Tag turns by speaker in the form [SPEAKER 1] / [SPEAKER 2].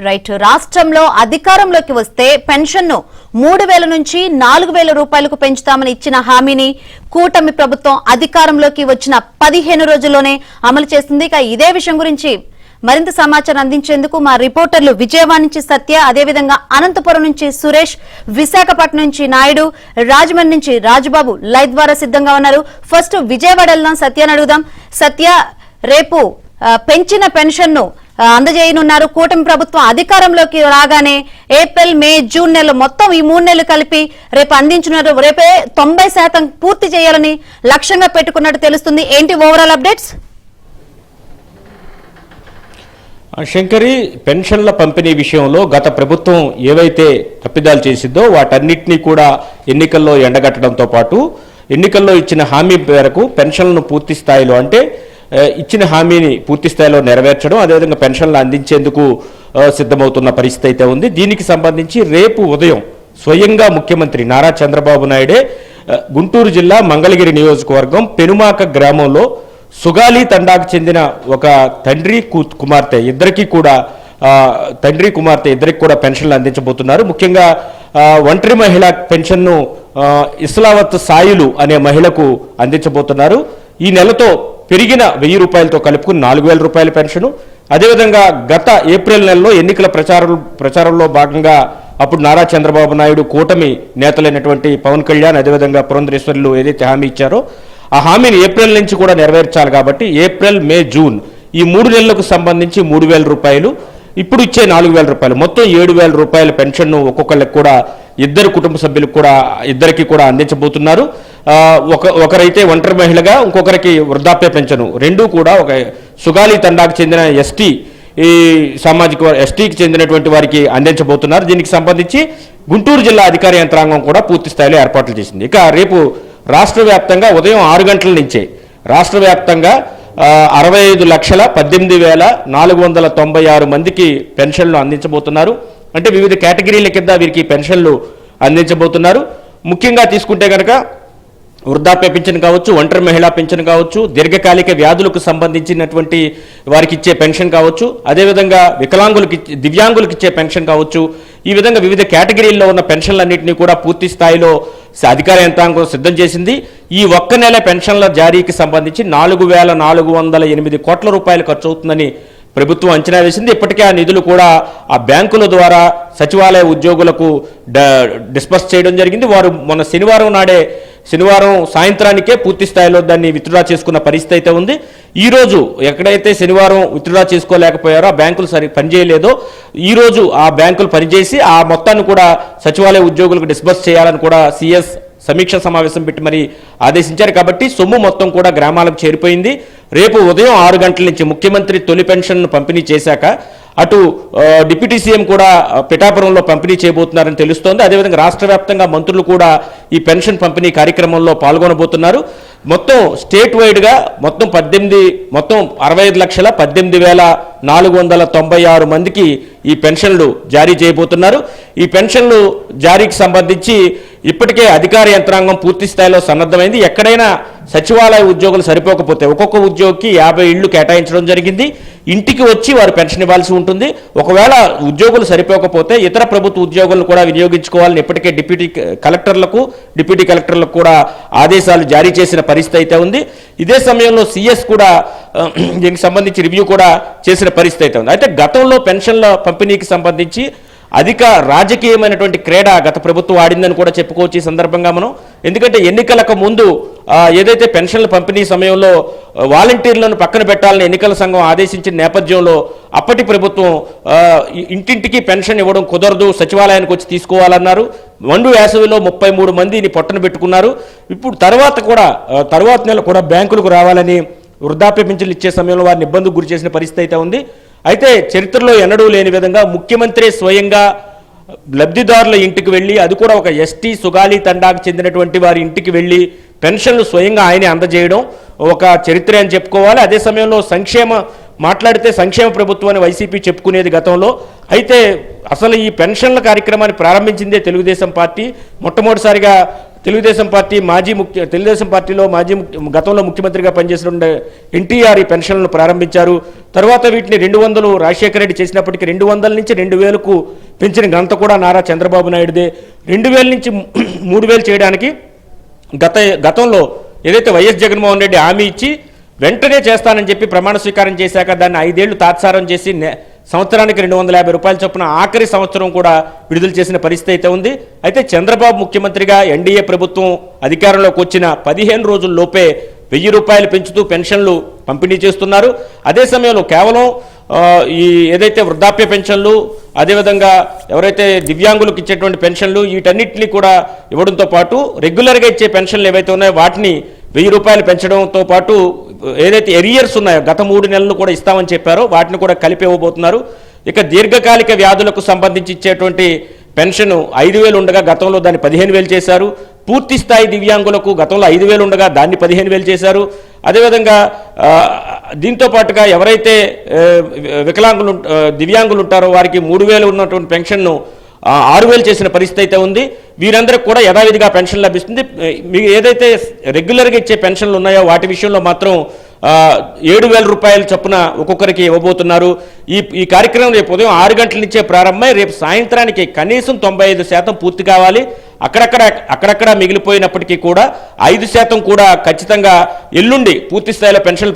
[SPEAKER 1] Right. రాష్ట్రంలో అధికారంలోకి వస్తే పెన్షన్ను 3,000 నుంచి 4,000 రూపాయలకు పెంచుతామని ఇచ్చిన హామీని కూటమి ప్రభుత్వం అధికారంలోకి వచ్చిన 15 రోజుల్లోనే అమలు చేస్తుంది. ఇక ఇదే విషయం గురించి మరింత సమాచారం అందించేందుకు మా రిపోర్టర్లు విజయవాడ నుంచి సత్య, అదేవిధంగా అనంతపురం నుంచి సురేష్, విశాఖపట్నం నుంచి నాయుడు, రాజమండ్రి నుంచి రాజుబాబు లైవ్ ద్వారా సిద్ధంగా ఉన్నారు. ఫస్ట్ విజయవాడ వెళ్దాం, సత్యాన్ని అడుగుదాం. సత్య, రేపు పెంచిన పెన్షన్ ను అందజేయనున్నారు. కూటమి ప్రభుత్వం అధికారంలోకి రాగానే ఏప్రిల్, మే, జూన్ నెలలు మొత్తం ఈ 3 నెలలు కలిపి రేపు అందించున్నారు. రేపే 90% పూర్తి చేయాలని లక్ష్యంగా పెట్టుకున్నట్టు తెలుస్తుంది. ఏంటి ఓవరాల్ అప్డేట్స్?
[SPEAKER 2] శంకరి, పెన్షన్ల పంపిణీ విషయంలో గత ప్రభుత్వం ఏవైతే తప్పిదాలు చేసిందో వాటన్నిటినీ కూడా ఎన్నికల్లో ఎండగట్టడంతో పాటు ఎన్నికల్లో ఇచ్చిన హామీ మేరకు పెన్షన్లను పూర్తి స్థాయిలో అంటే ఇచ్చిన హామీని పూర్తి స్థాయిలో నెరవేర్చడం, అదేవిధంగా పెన్షన్లు అందించేందుకు సిద్ధమవుతున్న పరిస్థితి అయితే ఉంది. దీనికి సంబంధించి రేపు ఉదయం స్వయంగా ముఖ్యమంత్రి నారా చంద్రబాబు నాయుడే గుంటూరు జిల్లా మంగళగిరి నియోజకవర్గం పెనుమాక గ్రామంలో సుగాలి తండాకు చెందిన ఒక తండ్రి కుమార్తె ఇద్దరికి కూడా పెన్షన్లు అందించబోతున్నారు. ముఖ్యంగా ఒంటరి మహిళ పెన్షన్ను ఇస్లావత్ సాయిలు అనే మహిళకు అందించబోతున్నారు. ఈ నెలతో పెరిగిన 1,000 రూపాయలతో కలుపుకుని 4,000 రూపాయల పెన్షను. అదేవిధంగా గత ఏప్రిల్ నెలలో ఎన్నికల ప్రచారంలో భాగంగా అప్పుడు నారా చంద్రబాబు నాయుడు కూటమి నేతలైనటువంటి పవన్ కళ్యాణ్, అదేవిధంగా పురంధరేశ్వర్లు ఏదైతే హామీ ఇచ్చారో ఆ హామీని ఏప్రిల్ నుంచి కూడా నెరవేర్చాలి కాబట్టి ఏప్రిల్, మే, జూన్ ఈ 3 నెలలకు సంబంధించి 3,000 రూపాయలు, ఇప్పుడు ఇచ్చే 4,000 రూపాయలు, మొత్తం 7,000 రూపాయల పెన్షన్ను ఒక్కొక్కరికి కూడా ఇద్దరు కుటుంబ సభ్యులకు కూడా ఇద్దరికి కూడా అందించబోతున్నారు. ఒకరైతే ఒంటరి మహిళగా, ఇంకొకరికి వృద్ధాప్య పెన్షను, రెండూ కూడా ఒక సుగాలి తండాకు చెందిన ఎస్టీకి చెందినటువంటి వారికి అందించబోతున్నారు. దీనికి సంబంధించి గుంటూరు జిల్లా అధికార యంత్రాంగం కూడా పూర్తి స్థాయిలో ఏర్పాట్లు చేసింది. ఇక రేపు రాష్ట్ర వ్యాప్తంగా ఉదయం 6 గంటల నుంచే రాష్ట్ర వ్యాప్తంగా 65,18,496 మందికి పెన్షన్లు అందించబోతున్నారు. అంటే వివిధ కేటగిరీల కింద వీరికి పెన్షన్లు అందించబోతున్నారు. ముఖ్యంగా తీసుకుంటే కనుక వృద్ధాప్య పింఛన్ కావచ్చు, ఒంటరి మహిళా పింఛన్ కావచ్చు, దీర్ఘకాలిక వ్యాధులకు సంబంధించినటువంటి వారికి ఇచ్చే పెన్షన్ కావచ్చు, అదేవిధంగా దివ్యాంగులకు ఇచ్చే పెన్షన్ కావచ్చు. ఈ విధంగా వివిధ కేటగిరీల్లో ఉన్న పెన్షన్లన్నింటినీ కూడా పూర్తి స్థాయిలో అధికార యంత్రాంగం సిద్ధం చేసింది. ఈ ఒక్క నెల పెన్షన్ల జారీకి సంబంధించి 4,408 కోట్ల రూపాయలు ఖర్చు అవుతుందని ప్రభుత్వం అంచనా వేసింది. ఇప్పటికే ఆ నిధులు కూడా ఆ బ్యాంకుల ద్వారా సచివాలయ ఉద్యోగులకు డిస్పర్స్ చేయడం జరిగింది. వారు మొన్న శనివారం సాయంత్రానికే పూర్తి స్థాయిలో దాన్ని విత్డ్రా చేసుకున్న పరిస్థితి అయితే ఉంది. ఈరోజు ఎక్కడైతే శనివారం విత్డ్రా చేసుకోలేకపోయారో, ఆ బ్యాంకులు పనిచేయలేదో, ఈరోజు ఆ బ్యాంకులు పనిచేసి ఆ మొత్తాన్ని కూడా సచివాలయ ఉద్యోగులకు డిస్బర్స్ చేయాలని కూడా సీఎస్ సమీక్ష సమావేశం పెట్టి మరి ఆదేశించారు. కాబట్టి సొమ్ము మొత్తం కూడా గ్రామాలకు చేరిపోయింది. రేపు ఉదయం 6 గంటల నుంచి ముఖ్యమంత్రి తొలి పెన్షన్ను పంపిణీ చేశాక అటు డిప్యూటీ సీఎం కూడా పిఠాపురంలో పంపిణీ చేయబోతున్నారని తెలుస్తోంది. అదేవిధంగా రాష్ట్ర వ్యాప్తంగా మంత్రులు కూడా ఈ పెన్షన్ పంపిణీ కార్యక్రమంలో పాల్గొనబోతున్నారు. మొత్తం స్టేట్ వైడ్గా మొత్తం 65,18,496 మందికి ఈ పెన్షన్లు జారీ చేయబోతున్నారు. ఈ పెన్షన్లు జారీకి సంబంధించి ఇప్పటికే అధికార యంత్రాంగం పూర్తి స్థాయిలో సన్నద్ధమైంది. ఎక్కడైనా సచివాలయ ఉద్యోగులు సరిపోకపోతే ఒక్కొక్క ఉద్యోగికి 50 ఇళ్లు కేటాయించడం జరిగింది. ఇంటికి వచ్చి వారు పెన్షన్ ఇవ్వాల్సి ఉంటుంది. ఒకవేళ ఉద్యోగులు సరిపోకపోతే ఇతర ప్రభుత్వ ఉద్యోగులను కూడా వినియోగించుకోవాలని ఇప్పటికే డిప్యూటీ కలెక్టర్లకు కూడా ఆదేశాలు జారీ చేసిన పరిస్థితి అయితే ఉంది. ఇదే సమయంలో సీఎస్ కూడా దీనికి సంబంధించి రివ్యూ కూడా చేసిన పరిస్థితి అయితే ఉంది. అయితే గతంలో పెన్షన్ల పంపిణీకి సంబంధించి అధిక రాజకీయమైనటువంటి క్రీడ గత ప్రభుత్వం ఆడిందని కూడా చెప్పుకోవచ్చు ఈ సందర్భంగా మనం. ఎందుకంటే ఎన్నికలకు ముందు ఏదైతే పెన్షన్ల పంపిణీ సమయంలో వాలంటీర్లను పక్కన పెట్టాలని ఎన్నికల సంఘం ఆదేశించిన నేపథ్యంలో అప్పటి ప్రభుత్వం ఇంటింటికి పెన్షన్ ఇవ్వడం కుదరదు, సచివాలయానికి వచ్చి తీసుకోవాలన్నారు. మండు వేసవిలో 33 మందిని పొట్టన పెట్టుకున్నారు. ఇప్పుడు తర్వాత నెల కూడా బ్యాంకులకు రావాలని వృద్ధాప్య పింఛన్లు ఇచ్చే సమయంలో వారిని ఇబ్బందుకు గురి చేసిన పరిస్థితి అయితే ఉంది. అయితే చరిత్రలో ఎన్నడూ లేని విధంగా ముఖ్యమంత్రి స్వయంగా లబ్ధిదారుల ఇంటికి వెళ్ళి, అది కూడా ఒక ఎస్టీ సుగాలి తండాకు చెందినటువంటి వారి ఇంటికి వెళ్ళి పెన్షన్లు స్వయంగా ఆయనే అందజేయడం ఒక చరిత్ర అని చెప్పుకోవాలి. అదే సమయంలో మాట్లాడితే సంక్షేమ ప్రభుత్వం అని వైసీపీ చెప్పుకునేది గతంలో. అయితే అసలు ఈ పెన్షన్ల కార్యక్రమాన్ని ప్రారంభించిందే తెలుగుదేశం పార్టీ. మొట్టమొదటిసారిగా తెలుగుదేశం పార్టీలో గతంలో ముఖ్యమంత్రిగా పనిచేసిన ఎన్టీఆర్ ఈ పెన్షన్లను ప్రారంభించారు. తర్వాత వీటిని 200 రాజశేఖర రెడ్డి చేసినప్పటికీ 200 నుంచి 2000కు పెంచిన ఘనత కూడా నారా చంద్రబాబు నాయుడుదే. 2000 నుంచి 3000 చేయడానికి గతంలో ఏదైతే వైఎస్ జగన్మోహన్ రెడ్డి హామీ ఇచ్చి వెంటనే చేస్తానని చెప్పి ప్రమాణ స్వీకారం చేశాక దాన్ని 5 ఏళ్లు తాత్సారం చేసి సంవత్సరానికి 250 రూపాయల చొప్పున ఆఖరి సంవత్సరం కూడా విడుదల చేసిన పరిస్థితి అయితే ఉంది. అయితే చంద్రబాబు ముఖ్యమంత్రిగా ఎన్డీఏ ప్రభుత్వం అధికారంలోకి వచ్చిన 15 రోజుల్లోపే 1000 రూపాయలు పెంచుతూ పెన్షన్లు పంపిణీ చేస్తున్నారు. అదే సమయంలో కేవలం ఈ ఏదైతే వృద్ధాప్య పెన్షన్లు, అదేవిధంగా ఎవరైతే దివ్యాంగులకు ఇచ్చేటువంటి పెన్షన్లు, వీటన్నిటిని కూడా ఇవ్వడంతో పాటు రెగ్యులర్గా ఇచ్చే పెన్షన్లు ఏవైతే ఉన్నాయో వాటిని 1000 రూపాయలు పెంచడంతో పాటు ఏదైతే ఎరియర్స్ ఉన్నాయో గత 3 నెలలు కూడా ఇస్తామని చెప్పారో వాటిని కూడా కలిపి ఇవ్వబోతున్నారు. ఇక దీర్ఘకాలిక వ్యాధులకు సంబంధించి ఇచ్చేటువంటి పెన్షన్ 5000 ఉండగా గతంలో దాన్ని 15000 చేశారు. పూర్తి స్థాయి దివ్యాంగులకు గతంలో 5000 ఉండగా దాన్ని 15000 చేశారు. అదేవిధంగా దీంతో పాటుగా ఎవరైతే దివ్యాంగులు ఉంటారో వారికి 3000 ఉన్నటువంటి పెన్షన్ను 6000 చేసిన పరిస్థితి అయితే ఉంది. వీరందరికి కూడా యథావిధిగా పెన్షన్ లభిస్తుంది. ఏదైతే రెగ్యులర్గా ఇచ్చే పెన్షన్లు ఉన్నాయో వాటి విషయంలో మాత్రం 7000 రూపాయల చొప్పున ఒక్కొక్కరికి ఇవ్వబోతున్నారు. ఈ కార్యక్రమం రేపు ఉదయం 6 గంటల నుంచే ప్రారంభమై రేపు సాయంత్రానికి కనీసం 95% పూర్తి కావాలి. అక్కడక్కడ మిగిలిపోయినప్పటికీ కూడా 5% కూడా ఖచ్చితంగా ఎల్లుండి పూర్తి స్థాయిలో పెన్షన్